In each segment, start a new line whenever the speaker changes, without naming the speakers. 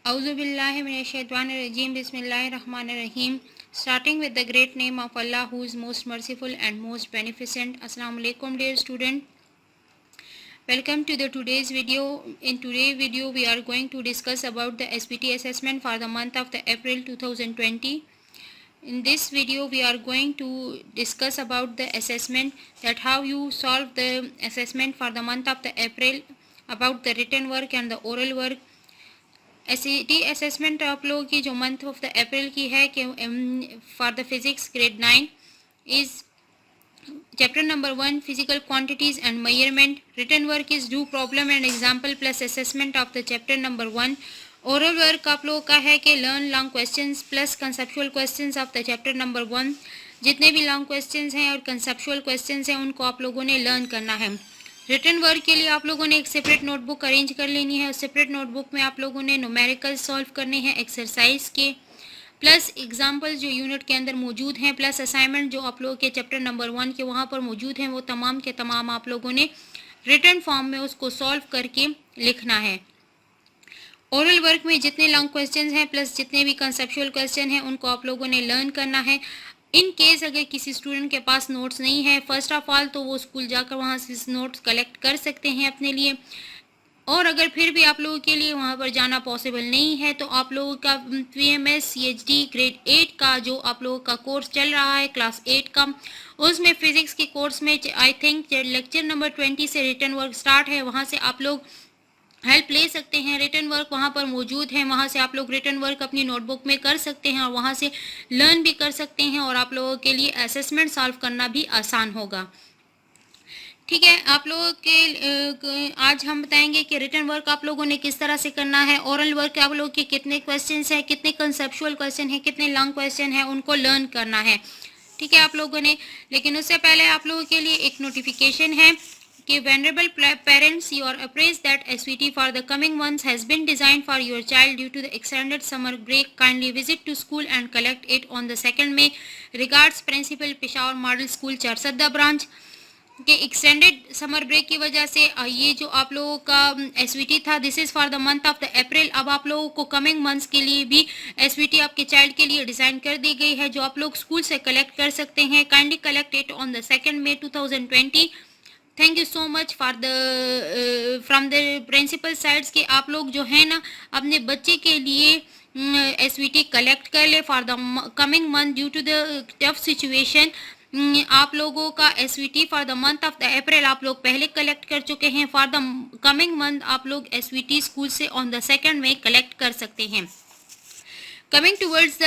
Auzubillahiminash-shaytanir-rajim. Bismillahir-rahmanir-rahim. Starting with the great name of Allah, who is most merciful and most beneficent. Assalamu alaikum, dear student. Welcome to the today's video. In today's video, we are going to discuss about the SBT assessment for the month of the April 2020. In this video, we are going to discuss about the assessment, that how you solve the assessment for the month of the April, about the written work and the oral work. SET assessment आप लोगों की जो month of the अप्रैल की है कि for the physics grade 9 is chapter number 1 physical quantities and measurement. Written work is do problem and example plus assessment of the chapter number 1. Oral work आप लोगों का है कि learn long questions plus conceptual questions of the chapter number 1. जितने भी long questions हैं और conceptual questions हैं उनको आप लोगों ने लर्न करना है. रिटन वर्क के लिए आप लोगों ने एक सेपरेट नोटबुक अरेंज कर लेनी है. उस सेपरेट नोटबुक में आप लोगों ने न्यूमेरिकल सॉल्व करने हैं एक्सरसाइज के, प्लस एग्जाम्पल जो यूनिट के अंदर मौजूद हैं, प्लस असाइनमेंट जो आप लोगों के चैप्टर नंबर 1 के वहाँ पर मौजूद हैं, वो तमाम के तमाम आप लोगों ने रिटन फॉर्म में उसको सॉल्व करके लिखना है. ओरल वर्क में जितने लॉन्ग क्वेश्चन हैं प्लस जितने भी कंसेप्चुअल क्वेश्चन हैं उनको आप लोगों ने लर्न करना है. इन केस अगर किसी स्टूडेंट के पास नोट्स नहीं है, फर्स्ट ऑफ ऑल तो वो स्कूल जाकर वहाँ से नोट्स कलेक्ट कर सकते हैं अपने लिए. और अगर फिर भी आप लोगों के लिए वहाँ पर जाना पॉसिबल नहीं है तो आप लोगों का PMS CHD ग्रेड 8 का जो आप लोगों का कोर्स चल रहा है क्लास 8 का, उसमें फिजिक्स के कोर्स में आई थिंक लेक्चर नंबर 20 से रिटन वर्क स्टार्ट है. वहाँ से आप लोग हेल्प ले सकते हैं. रिटन वर्क वहाँ पर मौजूद है, वहाँ से आप लोग रिटन वर्क अपनी नोटबुक में कर सकते हैं और वहाँ से लर्न भी कर सकते हैं और आप लोगों के लिए असेसमेंट सॉल्व करना भी आसान होगा. ठीक है, आप लोगों के आज हम बताएंगे कि रिटन वर्क आप लोगों ने किस तरह से करना है. ओरल वर्क आप लोगों के कितने क्वेश्चंस हैं, कितने कंसेप्चुअल क्वेश्चन हैं, कितने लॉन्ग क्वेश्चन हैं, उनको लर्न करना है. ठीक है आप लोगों ने. लेकिन उससे पहले आप लोगों के लिए एक नोटिफिकेशन है कि venerable parents, you are apprised that SVT for the coming months has been designed for your child due to the extended summer break. Kindly visit to school and collect it on the 2nd May. Regards, Principal, Peshawar Model School, Charsadda branch. के extended summer break की वजह से ये जो आप लोगों का SVT था, this is for the month of the अप्रैल. अब आप लोगों को कमिंग मंथ्स के लिए भी SVT आपके चाइल्ड के लिए डिज़ाइन कर दी गई है जो आप लोग स्कूल से कलेक्ट कर सकते हैं. Kindly collect it on the 2nd May 2020. Thank you so much for the from the principal sides के आप लोग जो है ना अपने बच्चे के लिए SVT कलेक्ट कर ले for the coming month due to the tough situation. आप लोगों का SVT for the month of the April आप लोग पहले कलेक्ट कर चुके हैं. फॉर द कमिंग मंथ आप लोग SVT स्कूल से ऑन द 2nd में कलेक्ट कर सकते हैं. कमिंग टूवर्ड्स द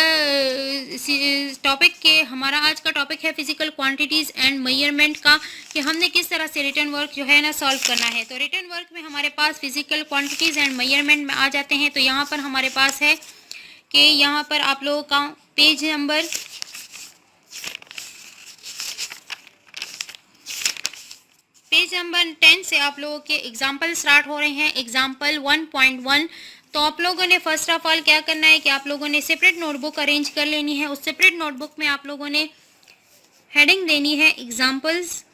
टॉपिक के, हमारा आज का टॉपिक है फिजिकल क्वांटिटीज़ एंड मेजरमेंट का, कि हमने किस तरह से रिटन वर्क जो है ना सॉल्व करना है. तो रिटन वर्क में हमारे पास फिजिकल क्वांटिटीज़ एंड मेजरमेंट में आ जाते हैं. तो यहाँ पर हमारे पास है कि यहाँ पर आप लोगों का पेज नंबर 10 से आप लोगों के एग्जाम्पल स्टार्ट हो रहे हैं. एग्जाम्पल 1.1. तो आप लोगों ने फर्स्ट ऑफ ऑल क्या करना है कि आप लोगों ने सेपरेट नोटबुक अरेंज कर लेनी है. उस सेपरेट नोटबुक में आप लोगों ने हेडिंग देनी है एग्जाम्पल्स.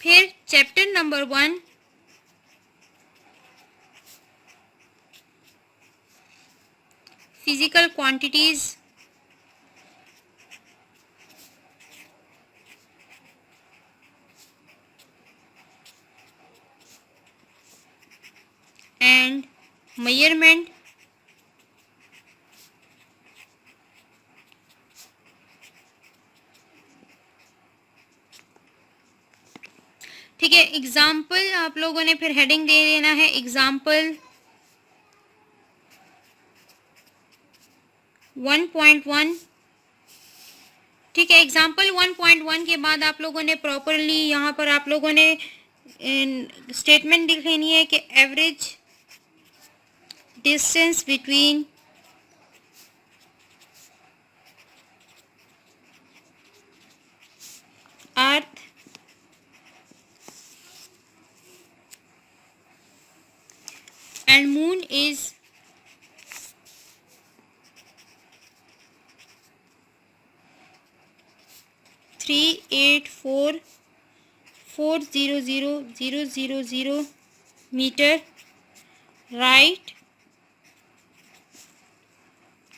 फिर chapter number 1, physical quantities and measurement. ठीक है, एग्जाम्पल आप लोगों ने फिर हेडिंग दे देना है एग्जाम्पल 1.1. ठीक है, एग्जाम्पल 1.1 के बाद आप लोगों ने प्रॉपरली यहाँ पर आप लोगों ने स्टेटमेंट लिख लेनी है कि average distance between earth and moon is 384 400,000 meter. Write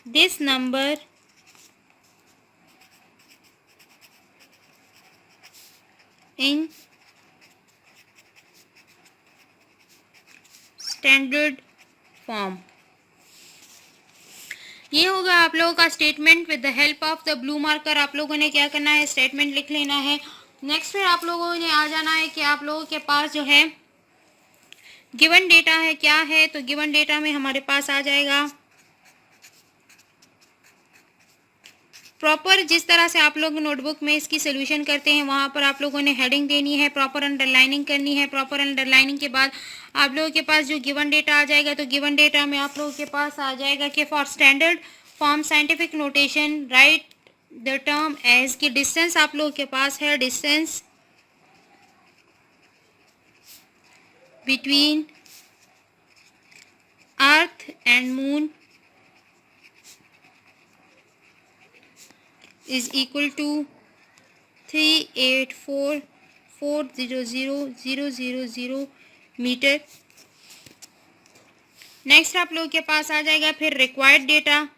this number in standard form. ये होगा आप लोगों का statement. With the help of the blue marker आप लोगों ने क्या करना है, स्टेटमेंट लिख लेना है। नेक्स्ट फिर आप लोगों ने आ जाना है कि आप लोगों के पास जो है गिवन डेटा है क्या है, तो गिवन डेटा में हमारे पास आ जाएगा प्रॉपर। जिस तरह से आप लोग नोटबुक में इसकी सोल्यूशन करते हैं वहाँ पर आप लोगों ने हेडिंग देनी है, प्रॉपर अंडरलाइनिंग करनी है। प्रॉपर अंडरलाइनिंग के बाद आप लोगों के पास जो गिवन डेटा आ जाएगा, तो गिवन डेटा में आप लोगों के पास आ जाएगा कि for standard form scientific notation write the term as, की डिस्टेंस आप लोगों के पास है, distance between earth and moon is equal to 384,400,000 metre. Next आप लोगों के पास आ जाएगा फिर रिक्वायर्ड डेटा।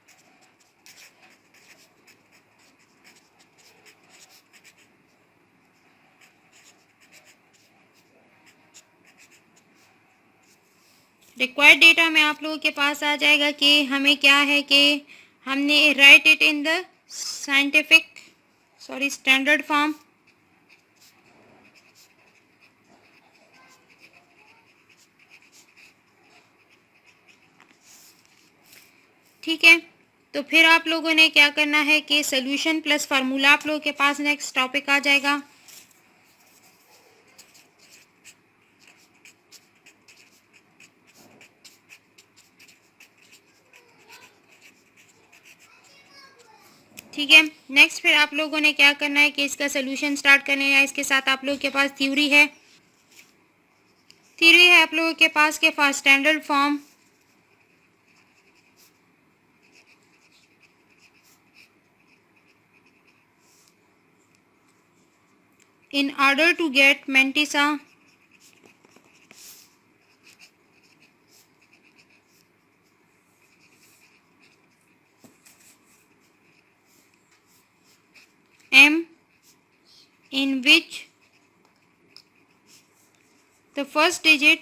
रिक्वायर्ड डेटा में आप लोगों के पास आ जाएगा कि हमें क्या है कि हमने right it in the standard form. ठीक है, तो फिर आप लोगों ने क्या करना है कि सॉल्यूशन प्लस फार्मूला आप लोगों के पास नेक्स्ट टॉपिक आ जाएगा। ठीक है, नेक्स्ट फिर आप लोगों ने क्या करना है कि इसका सोल्यूशन स्टार्ट करने है। इसके साथ आप लोगों के पास थ्योरी है आप लोगों के पास के for standard form in order to get mantissa m in which the first digit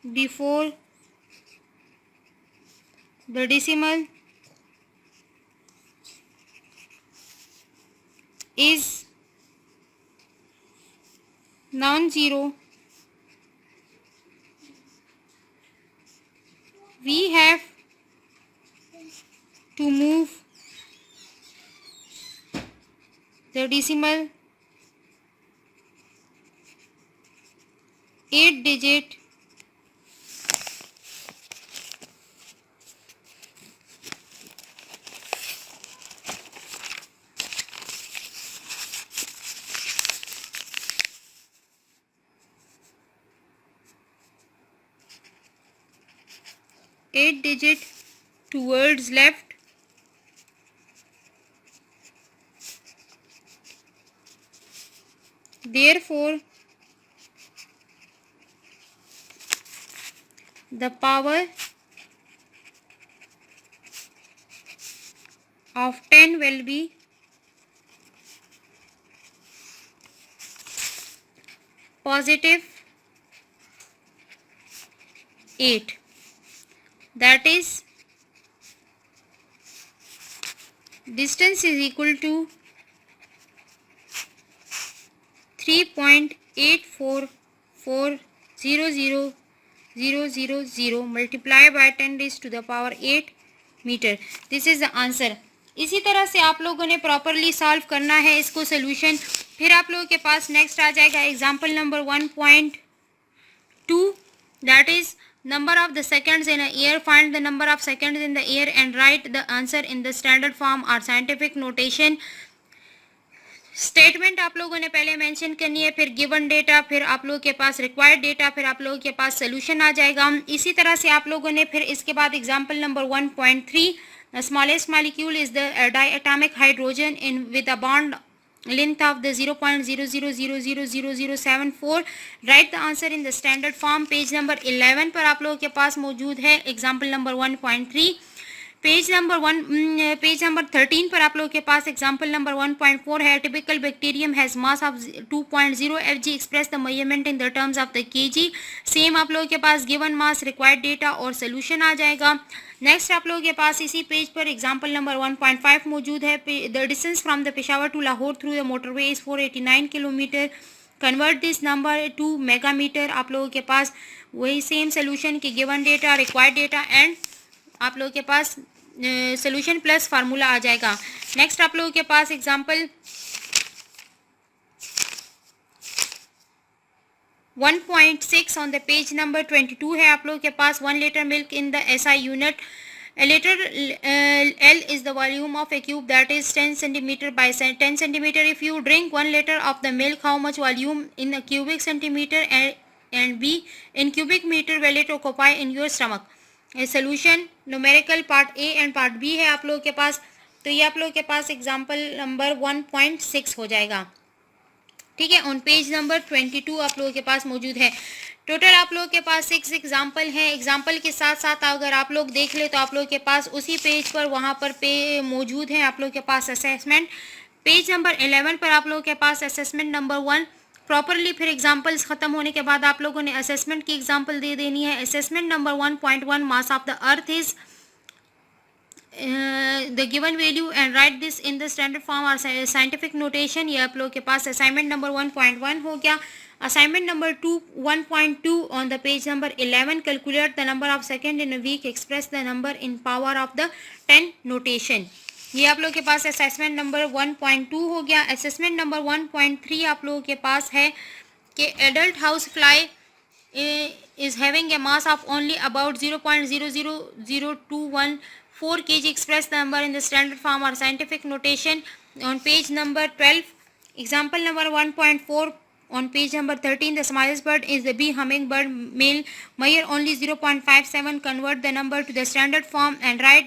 before the decimal is non-zero, we have to move the decimal 8 digit towards left, therefore the power of 10 will be positive 8, that is distance is equal to 3.84400,000 multiplied by 10 raised to the power 8 metre. This is the answer. इसी तरह से आप लोगों ने properly solve करना है इसको solution. फिर आप लोगों के पास नेक्स्ट आ जाएगा example number 1.2, that is number of the seconds in a year. Find the number of seconds in the year and write the answer in the standard form or scientific notation. Statement आप लोगों ने पहले mention करनी है, फिर given data, फिर आप लोगों के पास रिक्वायर्ड डेटा, फिर आप लोगों के पास सोल्यूशन आ जाएगा। इसी तरह से आप लोगों ने फिर इसके बाद example number 1.3 The smallest molecule is the diatomic hydrogen with a bond length of the 0.00000074. Right the answer in the standard form. Page number 11 पर आप लोगों के पास मौजूद है एग्जाम्पल नंबर 1.3. पेज नंबर 13 पर आप लोगों के पास एग्जाम्पल नंबर 1.4 है. Typical bacterium has mass of 2.0 Fg. Express the measurement in the terms of the KG. Same आप लोगों के पास गिवन मास, रिक्वायर्ड डेटा और सोल्यूशन आ जाएगा. नेक्स्ट आप लोगों के पास इसी पेज पर एग्जाम्पल नंबर 1.5 मौजूद है. The distance from the Peshawar to Lahore through the motorway is 489 kilometre. Convert this number to megametre. आप लोगों के पास वही सेम सोल्यूशन की given data, required data and आप लोगों के पास सोल्यूशन प्लस फार्मूला आ जाएगा. नेक्स्ट आप लोगों के पास example 1.6 on the page number 22 है. आप लोगों के पास 1 litre milk in the SI unit. A liter L is the volume of a cube that is 10 centimeter by 10 centimeter. If you drink 1 liter of the milk, how much volume in a cubic centimeter and B in cubic meter will it occupy in your stomach? A solution numerical part A and part B है आप लोगों के पास. तो ये आप लोगों के पास एग्जाम्पल नंबर 1.6 हो जाएगा. ठीक है, ऑन पेज नंबर 22 आप लोगों के पास मौजूद है. टोटल आप लोगों के पास 6 एग्जाम्पल हैं. एग्जाम्पल के साथ साथ अगर आप लोग देख ले तो आप लोगों के पास उसी पेज पर वहाँ पर मौजूद है आप लोगों के पास असेसमेंट. पेज नंबर 11 पर आप लोगों के पास असेसमेंट नंबर 1 प्रॉपरली. फिर एग्जाम्पल्स ख़त्म होने के बाद आप लोगों ने असेसमेंट की एग्जाम्पल दे देनी है. Assessment number 1.1 mass of the earth is the given value and right this in the standard form और साइंटिफिक नोटेशन. ये आप लोगों के पास असाइनमेंट नंबर 1.1 हो गया. Assignment number 1.2 on the page number 11. Calculate the number of second in a week. Express the number in power of the 10 notation. ये आप लोगों के पास असेसमेंट नंबर 1.2 हो गया. असेसमेंट नंबर 1.3 आप लोगों के पास है कि adult house fly is having a mass of only about 0.000214 kg. Express the number in the standard form or scientific notation. On page number 12, example number 1.4. On page number 13, the smallest bird is the bee hummingbird male. Measure only 0.57. Convert the number to the standard form and write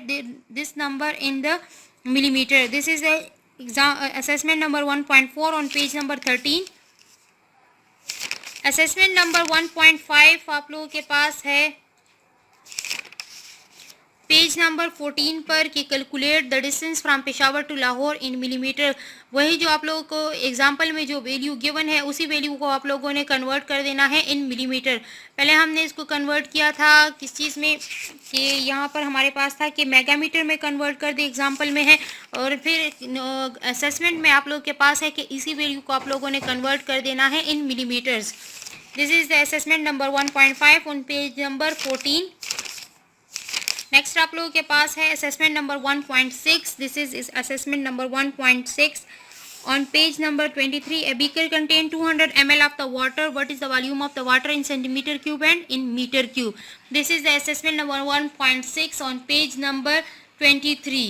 this number in the millimeter. This is the assessment number 1.4 on page number 13. Assessment number 1.5 आप लोगों के पास है page number 14 पर कि calculate the distance from Peshawar to Lahore in millimetre. वही जो आप लोगों को एग्जाम्पल में जो वैल्यू गिवन है उसी वैल्यू को आप लोगों ने कन्वर्ट कर देना है इन मिलीमीटर. पहले हमने इसको कन्वर्ट किया था किस चीज़ में कि यहाँ पर हमारे पास था कि मेगामीटर में कन्वर्ट कर दे एग्जाम्पल में है. और फिर असेसमेंट में आप लोगों के पास है कि इसी वैल्यू को आप लोगों ने कन्वर्ट कर देना है in millimetres. This is the assessment number 1.5 on page number 14. Next आप लोगों के पास है assessment number 1.6. This is assessment number 1.6 on page number 23. A beaker contain 200 ml of the water. What is the volume of the water in centimeter cube and in meter cube? This is the assessment number 1.6 on page number 23.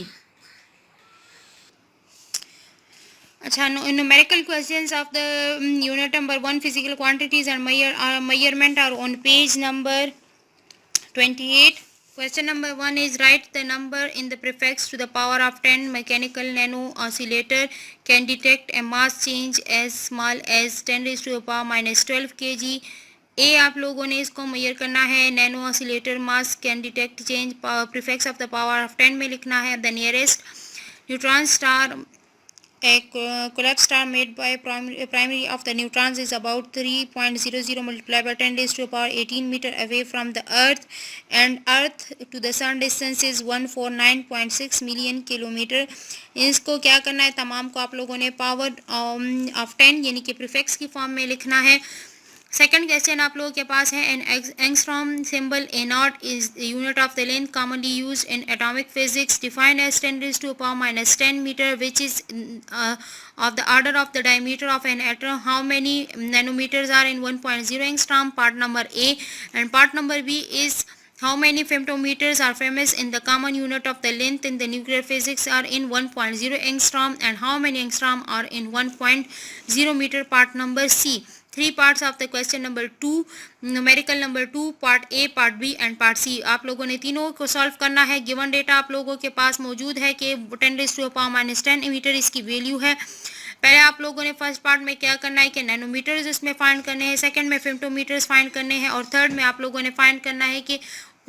अच्छा, numerical questions of the unit number 1 physical quantities and measurement are on page number 28. Question number 1 is write the number in the prefix to the power of 10. Mechanical nano oscillator can detect a mass change as small as 10 raised to the power minus 12 kg. A आप लोगों ने इसको major करना है. Nano oscillator mass can detect change. Prefix of the power of 10 में लिखना है. The nearest neutron star a collapsed star made by primary of the neutrons is about 3.00 multiplied by 10 raised to the power 18 meter away from the earth, and earth to the sun distance is 149.6 million kilometer. इसको क्या करना है, तमाम को आप लोगों ने power of 10 यानी कि प्रीफिक्स की फॉर्म में लिखना है. सेकंड क्वेश्चन आप लोगों के पास है an angstrom symbol A naught is unit of the length commonly use in atomic physics. Defined as 10 raised to the power minus 10 meter which is of the order of the diameter of an atom. How many nanometers are in 1.0 angstrom? Part number A. And part number B is how many femtometers are famous in the common unit of the length in the nuclear physics are in 1.0 angstrom, and how many angstrom are in 1.0 meter? Part number C. 3 parts of the question number 2, numerical number 2, part A, part B and part C. आप लोगों ने तीनों को solve करना है. Given data आप लोगों के पास मौजूद है कि 10⁻⁻10 मीटर इसकी वैल्यू है. पहले आप लोगों ने फर्स्ट पार्ट में क्या करना है कि नैनोमीटर्स इसमें फाइंड करने हैं, सेकंड में फेम्टोमीटर्स फाइंड करने हैं और थर्ड में आप लोगों ने फाइंड करना है कि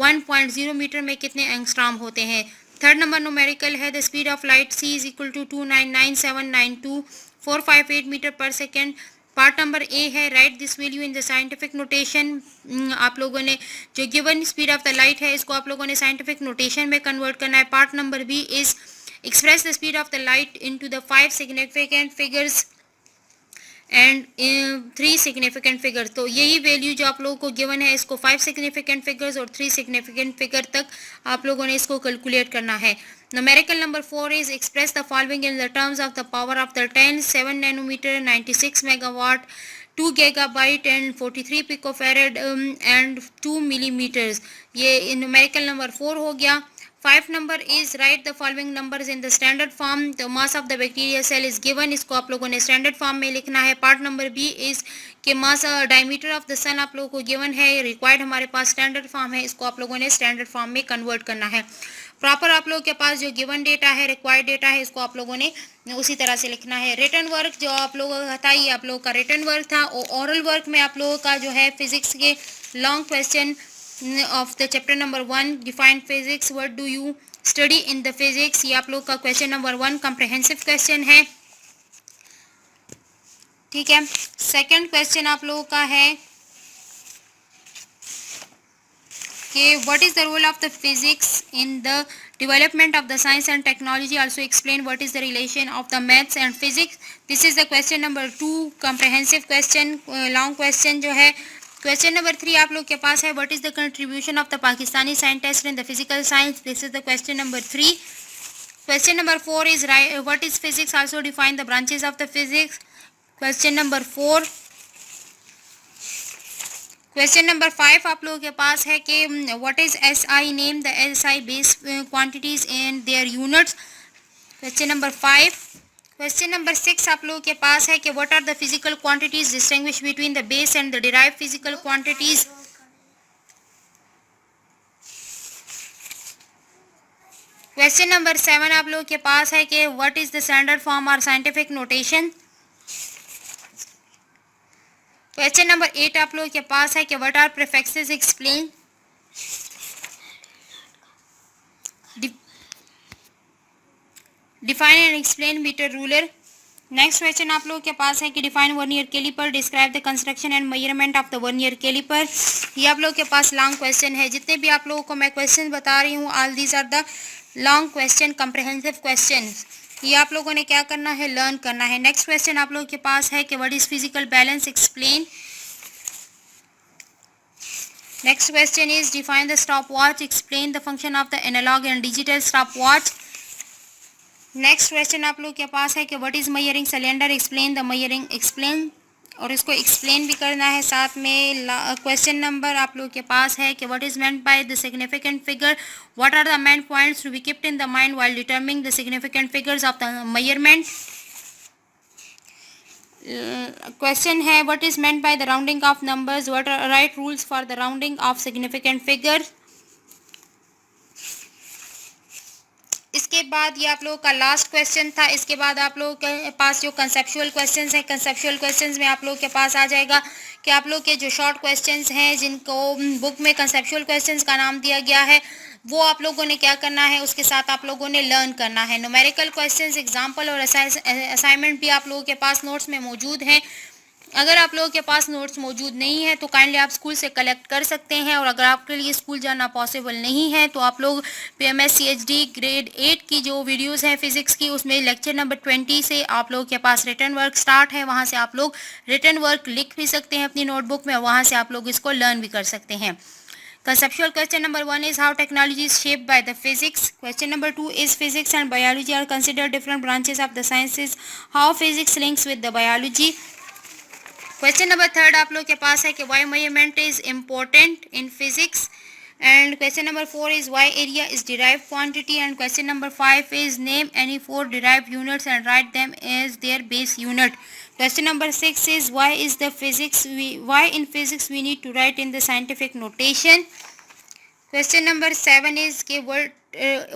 1.0 मीटर में कितने एंगस्ट्रॉम होते हैं. थर्ड नंबर न्यूमेरिकल है the speed of light c is equal to 299,792,458 metre per second. Part number A है write this value in the scientific notation. आप लोगों ने जो given speed of the light है इसको आप लोगों ने साइंटिफिक नोटेशन में कन्वर्ट करना है. Part number B is express the speed of the light into the 5 significant figures and 3 significant figures. तो यही वैल्यू जो आप लोगों को गिवन है इसको 5 significant figures और 3 significant figure तक आप लोगों ने इसको कैलकुलेट करना है. Numerical number 4 is express the following in the terms of the power of the 10, 7 nanometer, 96 megawatt, 2 gigabyte and 43 picofarad and 2 millimeters. ये numerical number 4 हो गया. 5 number is write the following numbers in the standard form. The mass of the bacterial cell is given. इसको आप लोगों ने standard form में लिखना है. पार्ट नंबर बी इज के मास डायमीटर ऑफ द सन आप लोगों को गिवन है. रिक्वायर्ड हमारे पास स्टैंडर्ड फॉर्म है, इसको आप लोगों ने स्टैंडर्ड फॉर्म में कन्वर्ट करना है. प्रॉपर आप लोगों के पास जो गिवन डेटा है, रिक्वायर्ड डेटा है, इसको आप लोगों ने उसी तरह से लिखना है. रिटन वर्क जो आप लोगों का था ये आप लोगों का रिटन वर्क था. ओरल वर्क में आप लोगों का जो है फिजिक्स के long question of the chapter number 1 define physics, what do you study in the physics, ये आप लोग का क्वेश्चन नंबर 1 comprehensive क्वेश्चन है. ठीक है. सेकंड क्वेश्चन आप लोगों का है कि what is the role of the physics in the development of the science and technology, also explain what is the relation of the maths and physics. This is the question number 2 comprehensive question, long question जो है. Question number 3 आप लोग के पास है what is the contribution of the Pakistani scientist in the physical science. This is the question number 3. Question number 4 is what is physics, also define the branches of the physics. Question number 4. Question number 5 आप लोगों के पास है कि what is SI, name the SI base quantities and their units. Question number 5. Question number 6 आप लोगों के पास है कि what are the physical quantities distinguish between the base and the derived physical quantities. Question number 7 आप लोगों के पास है कि what is the standard form और साइंटिफिक नोटेशन. क्वेश्चन नंबर 8 आप लोगों के पास है कि what are prefixes, explain. Define and explain metre ruler. Next question आप लोगों के पास है कि define vernier calliper, describe the construction and measurement of the vernier caliper. ये आप लोगों के पास लॉन्ग क्वेश्चन है. जितने भी आप लोगों को मैं क्वेश्चन बता रही हूँ all these are the long question comprehensive question. ये आप लोगों ने क्या करना है, लर्न करना है. नेक्स्ट क्वेश्चन आप लोगों के पास है कि what is physical balance, explain. Next question is define the stopwatch, explain the function of the analogue and digital stopwatch. Next question आप लोग के पास है कि what is measuring cylinder, explain the measuring, explain. और इसको explain भी करना है साथ में. क्वेश्चन नंबर आप लोग के पास है कि what is meant by the significant figure, what are the main points to be kept in the mind while determining the significant figures of the measurement. Question है what is meant by the rounding of numbers, what are right rules for the rounding of significant figure. इसके बाद ये आप लोगों का last question था. इसके बाद आप लोगों के पास जो कंसेप्चुअल क्वेश्चंस हैं, कंसेप्चुअल क्वेश्चंस में आप लोगों के पास आ जाएगा कि आप लोग के जो शॉर्ट क्वेश्चंस हैं जिनको बुक में कंसेप्चुअल क्वेश्चंस का नाम दिया गया है वो आप लोगों ने क्या करना है, उसके साथ आप लोगों ने लर्न करना है. न्यूमेरिकल क्वेश्चंस, एग्जाम्पल और असाइनमेंट भी आप लोगों के पास नोट्स में मौजूद हैं. अगर आप लोगों के पास नोट्स मौजूद नहीं है तो काइंडली आप स्कूल से कलेक्ट कर सकते हैं. और अगर आपके लिए स्कूल जाना पॉसिबल नहीं है तो आप लोग PMS CHD ग्रेड 8 की जो वीडियोस हैं फिजिक्स की, उसमें लेक्चर नंबर 20 से आप लोगों के पास रिटन वर्क स्टार्ट है. वहां से आप लोग रिटन वर्क लिख भी सकते हैं अपनी नोटबुक में, वहां से आप लोग इसको लर्न भी कर सकते हैं. Conceptual question number 1 is how technology is shaped by the physics. Question number 2 is physics and biology are considered different branches of the sciences. How physics links with the biology. Question number 3 आप लोग के पास है कि why measurement is important in physics. And question number 4 is why area is derived quantity, and question number 5 is name any 4 derived units and write them as their base unit. Question number 6 is why in physics we need to write in the scientific notation. Question number 7 is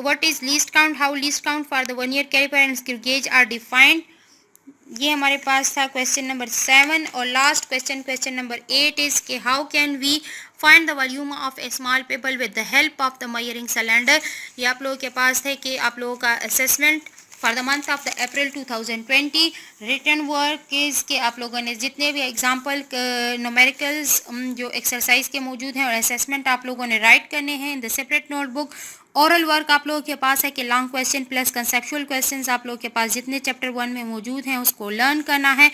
what is least count, how least count for the vernier caliper and screw gauge are defined. ये हमारे पास था question number 7. और last question number 8 is कि how can we find the volume of a small paper with the help of the measuring cylinder. ये आप लोगों के पास है कि आप लोगों का assessment for the month of the April 2020 written work is के आप लोगों ने जितने भी एग्जाम्पल न्यूमेरिकल्स जो एक्सरसाइज के मौजूद हैं और असेसमेंट आप लोगों ने राइट करने हैं in the separate notebook. Oral work आप लोगों के पास है कि long question plus conceptual questions आप लोगों के पास जितने चैप्टर 1 में मौजूद हैं उसको लर्न करना है.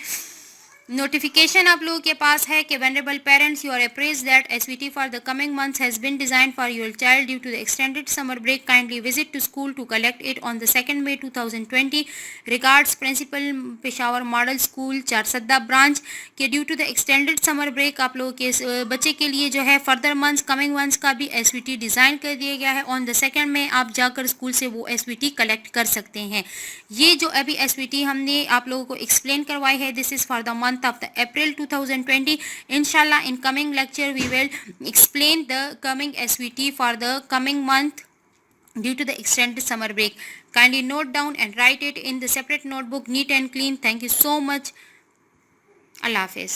नोटिफिकेशन आप लोगों के पास है कि venerable parents you are apprised that SVT for the coming months has been designed for your child due to the extended summer break. Kindly visit to school to collect it on the 2nd May 2020. Regards principal Peshawar Model School Charsadda branch. के due to the extended summer break आप लोगों के बच्चे के लिए जो है further months coming months का भी एसवीटी डिज़ाइन कर दिया गया है. ऑन द 2nd May आप जाकर स्कूल से वो एसवीटी कलेक्ट कर सकते हैं. ये जो अभी एसवीटी हमने आप लोगों को एक्सप्लेन करवाई है this is for the month of the April 2020. Inshallah, in coming lecture we will explain the coming SVT for the coming month due to the extended summer break. Kindly note down and write it in the separate notebook, neat and clean. Thank you so much. Allah Hafiz.